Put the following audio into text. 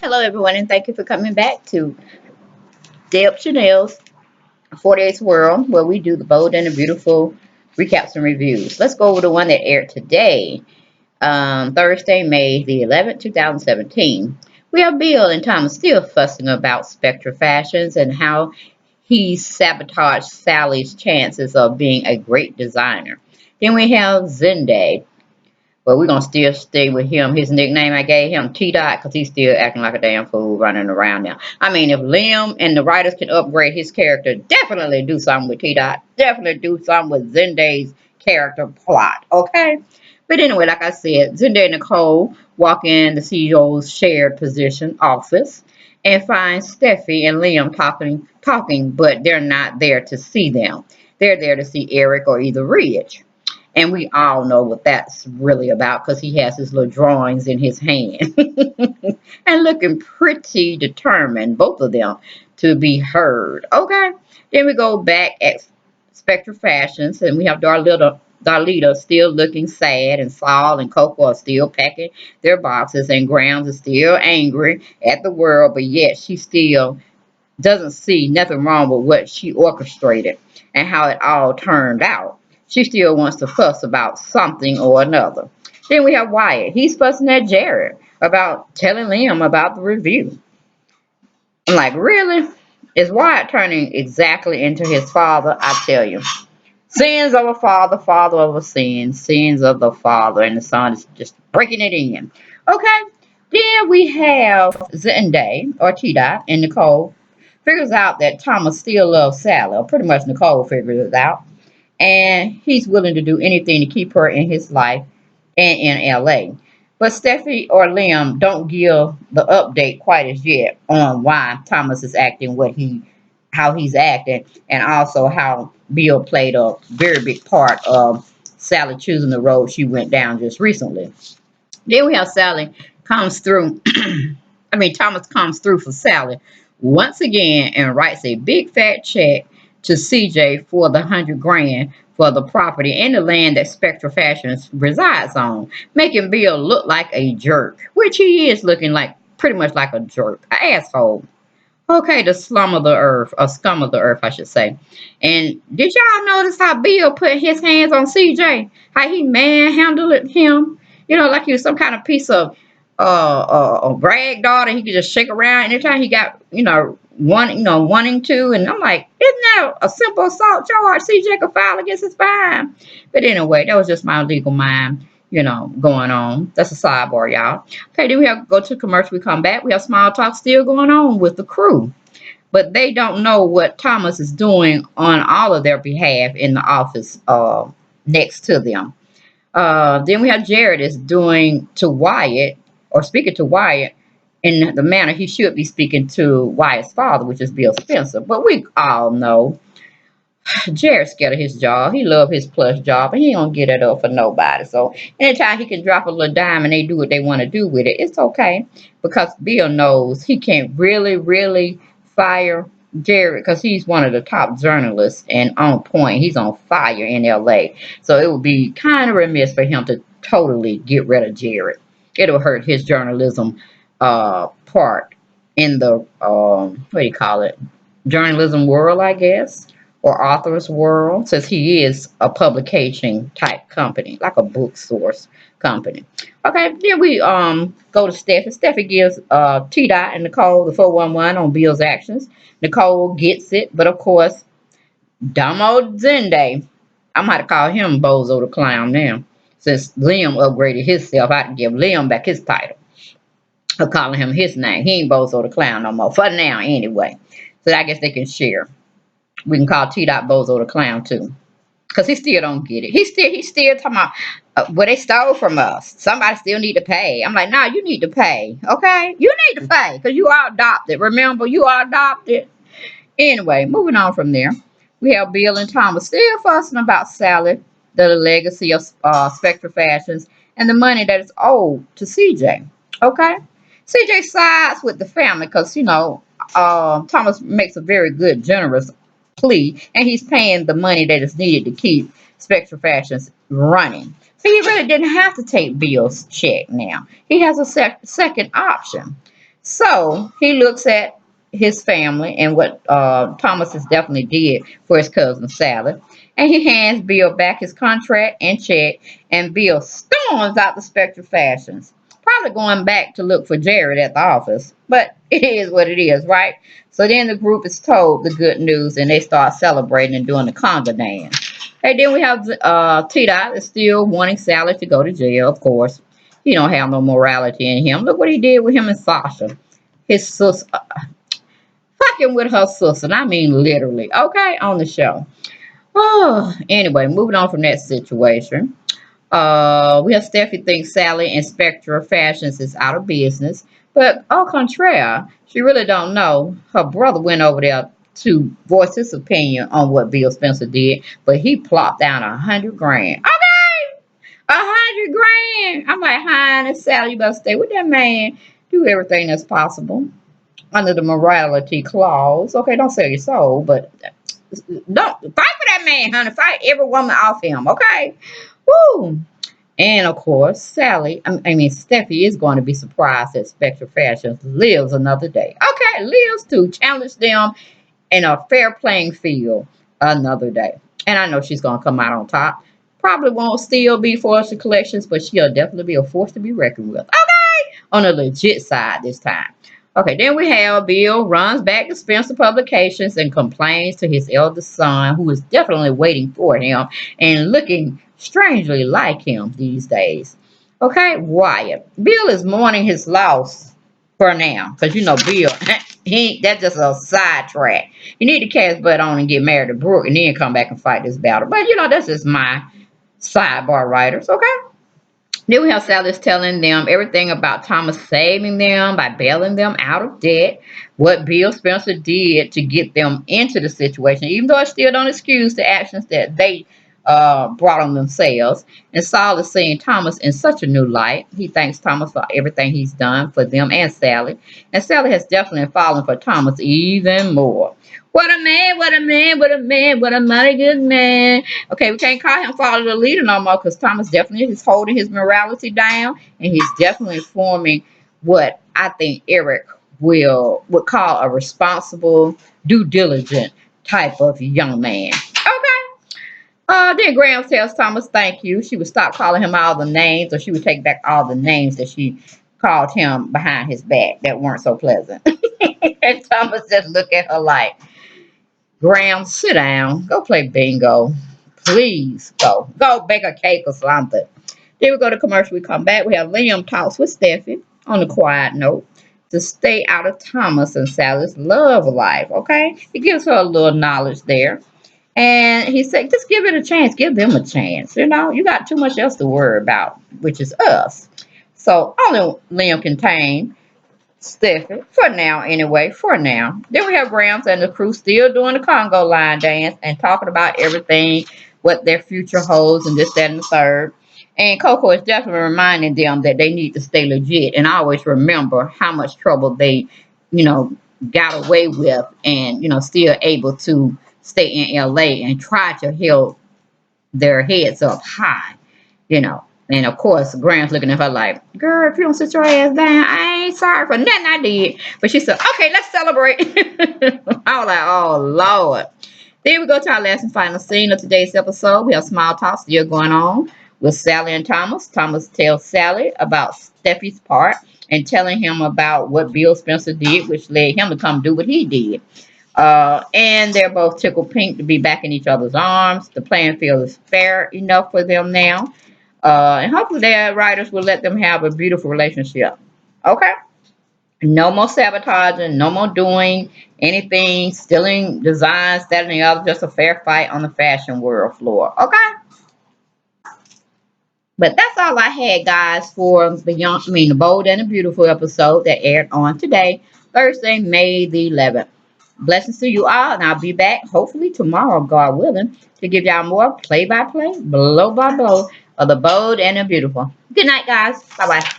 Hello, everyone, and thank you for coming back to Deb Chanel's 48th World, where we do the bold and the beautiful recaps and reviews. Let's go over the one that aired today, Thursday, May the 11th, 2017. We have Bill and Thomas still fussing about Spectra Fashions and how he sabotaged Sally's chances of being a great designer. Then we have Zenday. But we're gonna still stay with him. His nickname I gave him, T Dot, because he's still acting like a damn fool running around now. I mean, if Liam and the writers can upgrade his character, definitely do something with T Dot. Definitely do something with Zenday's character plot. Okay? But anyway, like I said, Zendaya and Nicole walk in the CEO's shared position office and find Steffi and Liam talking, but they're not there to see them. They're there to see Eric or either Ridge. And we all know what that's really about because he has his little drawings in his hand. And looking pretty determined, both of them, to be heard. Okay. Then we go back at Spectre Fashions and we have Darlita still looking sad, and Saul and Coco are still packing their boxes, and Grams is still angry at the world, but yet she still doesn't see nothing wrong with what she orchestrated and how it all turned out. She still wants to fuss about something or another. Then we have Wyatt. He's fussing at Jared about telling Liam about the review. I'm like, really? Is Wyatt turning exactly into his father? I tell you. Sins of a father, father of a sin, sins of the father, and the son is just breaking it in. Okay. Then we have Zendaya, or T-Dot, and Nicole figures out that Thomas still loves Sally, or pretty much Nicole figures it out, and he's willing to do anything to keep her in his life and in LA. But Steffi or Liam don't give the update quite as yet on why Thomas is acting how he's acting, and also how Bill played a very big part of Sally choosing the road she went down just recently. Then we have Sally comes through. Thomas comes through for Sally once again and writes a big fat check to CJ for the 100 grand for the property and the land that Spectra Fashions resides on, making Bill look like a jerk, which he is looking like pretty much like a jerk, an asshole. Okay, the slum of the earth, or scum of the earth, I should say. And did y'all notice how Bill put his hands on CJ? How he manhandled him? Like he was some kind of piece of a rag doll that he could just shake around anytime he got, wanting to. And I'm like, isn't that a simple assault charge CJ could file against his fine? But anyway, that was just my legal mind, going on. That's a sidebar, y'all. Okay, then we have to go to commercial. We come back. We have small talk still going on with the crew. But they don't know what Thomas is doing on all of their behalf in the office next to them. Then we have Jared is doing to Wyatt, or speaking to Wyatt in the manner he should be speaking to Wyatt's father, which is Bill Spencer. But we all know Jared's scared of his job. He love his plush job, and he don't get it up for nobody. So anytime he can drop a little dime and they do what they want to do with it, it's okay. Because Bill knows he can't really, really fire Jared because he's one of the top journalists and on point. He's on fire in LA. So it would be kind of remiss for him to totally get rid of Jared. It'll hurt his journalism part in the what do you call it? Journalism world, I guess, or author's world, since he is a publication type company, like a book source company. Okay, then we go to Steffi. Steffi gives T Dot and Nicole the 411 on Bill's actions. Nicole gets it, but of course, dumb old Zenday. I'm going to call him Bozo the Clown now. Since Liam upgraded himself, I can give Liam back his title. I'm calling him his name. He ain't Bozo the Clown no more. For now, anyway. So I guess they can share. We can call T Dot Bozo the Clown too. Because he still don't get it. He's still talking about what they stole from us. Somebody still need to pay. I'm like, nah, you need to pay. Okay? You need to pay. Because you are adopted. Remember, you are adopted. Anyway, moving on from there. We have Bill and Thomas still fussing about Sally, the legacy of Spectre Fashions, and the money that is owed to CJ. Okay? CJ sides with the family because, Thomas makes a very good, generous plea, and he's paying the money that is needed to keep Spectre Fashions running. So he really didn't have to take Bill's check now. He has a second option. So he looks at his family and what Thomas has definitely did for his cousin Sally. And he hands Bill back his contract and check, and Bill storms out the Spectre Fashions. Probably going back to look for Jared at the office. But it is what it is, right? So then the group is told the good news and they start celebrating and doing the conga dance. And then we have T-Dot is still wanting Sally to go to jail, of course. He don't have no morality in him. Look what he did with him and Sasha. His sister, fucking with her sister. And I mean literally. Okay, on the show. Oh, anyway, moving on from that situation. We have Steffi thinks Sally and Spectra Fashions is out of business. But au contraire, she really don't know. Her brother went over there to voice his opinion on what Bill Spencer did, but he plopped down 100 grand. Okay, 100 grand. I'm like, hi, and Sally, you better stay with that man. Do everything that's possible under the morality clause. Okay, don't sell your soul, but don't fight for that man, honey. Fight every woman off him. Okay, woo. And of course, Sally, I mean, Steffi is going to be surprised that Spectre Fashions lives another day. Okay, lives to challenge them in a fair playing field another day. And I know she's going to come out on top. Probably won't still be Fortune Collections, but she'll definitely be a force to be reckoned with. Okay, on the legit side this time. Okay, then we have Bill runs back to Spencer Publications and complains to his eldest son, who is definitely waiting for him and looking strangely like him these days. Okay, Wyatt. Bill is mourning his loss for now, because you know Bill, he that's just a sidetrack. You need to cast butt on and get married to Brooke, and then come back and fight this battle. But you know that's just my sidebar writers. Okay. Then we have Silas telling them everything about Thomas saving them by bailing them out of debt, what Bill Spencer did to get them into the situation, even though it still don't excuse the actions that they brought on themselves. And Saul is seeing Thomas in such a new light. He thanks Thomas for everything he's done for them and Sally. And Sally has definitely fallen for Thomas even more. What a man, what a man, what a man, what a mighty good man. Okay, we can't call him father the leader no more because Thomas definitely is holding his morality down and he's definitely forming what I think Eric would call a responsible, due diligent type of young man. Okay. Then Graham tells Thomas thank you. She would stop calling him all the names, or she would take back all the names that she called him behind his back that weren't so pleasant. And Thomas just looked at her like, Graham, sit down. Go play bingo. Please go. Go bake a cake or something. Then we go to commercial. We come back. We have Liam talks with Steffi on a quiet note to stay out of Thomas and Sally's love life. Okay. He gives her a little knowledge there. And he said, just give it a chance. Give them a chance. You know, you got too much else to worry about, which is us. So only Liam can tame Steffi, for now anyway, for now. Then we have Grams and the crew still doing the Congo line dance and talking about everything, what their future holds, and this, that, and the third. And Coco is definitely reminding them that they need to stay legit and always remember how much trouble they, you know, got away with and, you know, still able to stay in LA and try to hold their heads up high, you know. And of course, Graham's looking at her like, girl, if you don't sit your ass down, I ain't sorry for nothing I did. But she said, okay, let's celebrate. I was like, oh, Lord. Then we go to our last and final scene of today's episode. We have small talk still going on with Sally and Thomas. Thomas tells Sally about Steffi's part and telling him about what Bill Spencer did, which led him to come do what he did. And they're both tickled pink to be back in each other's arms. The playing field is fair enough for them now. And hopefully their writers will let them have a beautiful relationship. Okay? No more sabotaging, no more doing anything, stealing designs, that and the other. Just a fair fight on the fashion world floor. Okay? But that's all I had, guys, for the Bold and the Beautiful episode that aired on today, Thursday, May the 11th. Blessings to you all, and I'll be back hopefully tomorrow, God willing, to give y'all more play by play, blow by blow of the Bold and the Beautiful. Good night, guys. Bye bye.